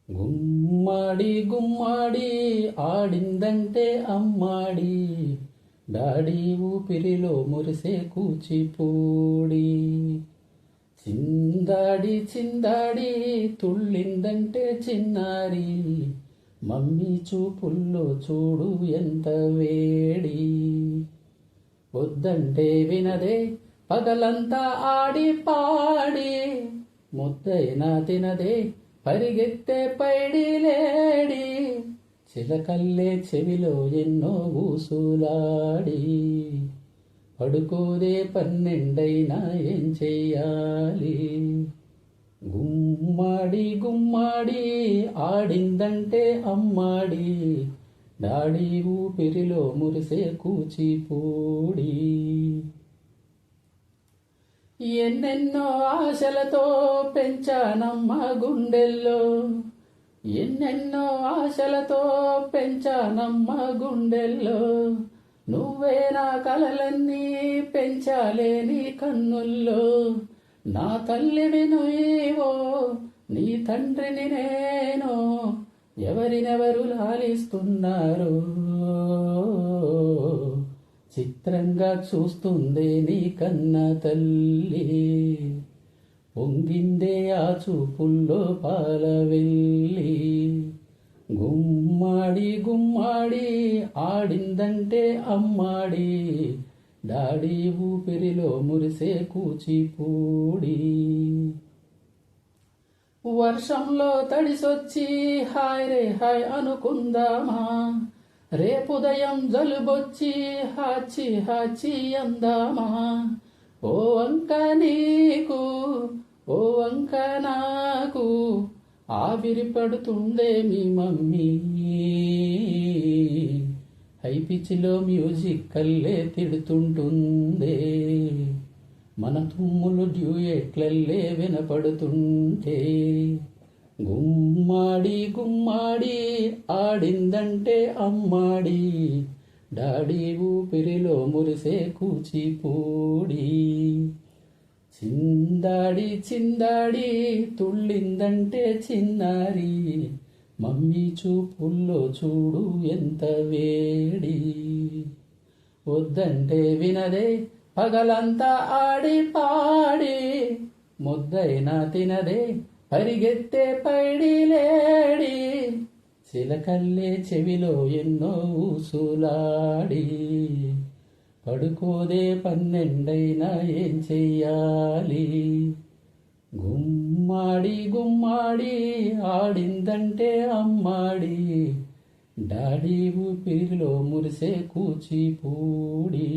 గుమ్మడి గుమ్మడి ఆడిందంటే అమ్మాడి, daddy ఊపిరిలో మురిసే కూచిపూడి. చిందాడి చిందాడి తుళ్ళిందంటే చిన్నారి, మమ్మీ చూపుల్లో చూడు ఎంత వేడి. వద్దంటే వినదే పగలంతా ఆడి పాడి, ముద్దైనా తినదే పరిగెత్తే పైడి లేడి. చిలకల్లే చెవిలో ఎన్నో ఊసులాడి, పడుకోదే పన్నెండైనా ఏం చెయ్యాలి. గుమ్మాడి గుమ్మాడి ఆడిందంటే అమ్మాడి, డాడీ ఊపిరిలో మురిసే కూచిపూడి. ఎన్నెన్నో ఆశలతో పెంచానమ్మ గుండెల్లో, ఎన్నెన్నో ఆశలతో పెంచానమ్మ గుండెల్లో. నువ్వే నా కలలన్నీ పెంచాలే నీ కన్నుల్లో. నా తల్లివి నువ్వో, నీ తండ్రిని నేను, ఎవరినెవరు లాలిస్తున్నారు. చిత్రంగా చూస్తుంది నీ కన్న తల్లి, పొంగిందే ఆ చూపుల్లో పాలవెల్లి. గుమ్మాడి గుమ్మాడి ఆడిందంటే అమ్మాడి, డాడీ ఊపిరిలో మురిసే కూచిపూడి. వర్షంలో తడిసొచ్చి హాయ్ రే హాయ్ అనుకుందామా, రేపుదయం జలుబొచ్చి హాచి హాచి అందామా. ఓ వంక నీకు ఓ వంక నాకు, ఆవిరి పడుతుందే మీ మమ్మీ. హై పిచ్చిలో మ్యూజిక్ కల్లే తిడుతుంటుందే, మన తుమ్ములు డ్యూయెట్లల్లే వినపడుతుంటే. గుమ్మాడి గుమ్మాడి ఆడిందంటే అమ్మాడి, డాడీ ఊపిరిలో మురిసే కూచిపూడి. చిందాడి చిందాడి తుళ్ళిందంటే చిన్నారి, మమ్మీ చూపుల్లో చూడు ఎంత వేడి. వద్దంటే వినదే పగలంతా ఆడి పాడి, ముద్దైనా తినదే పరిగెత్తే పైడి లేడి. చిలకల్లే చెవిలో ఎన్నో ఊసులాడి, పడుకోదే పన్నెండైనా ఏం చెయ్యాలి. గుమ్మాడి గుమ్మాడి ఆడిందంటే అమ్మాడి, డాడీ ఊపిరిలో మురిసే కూచిపూడి.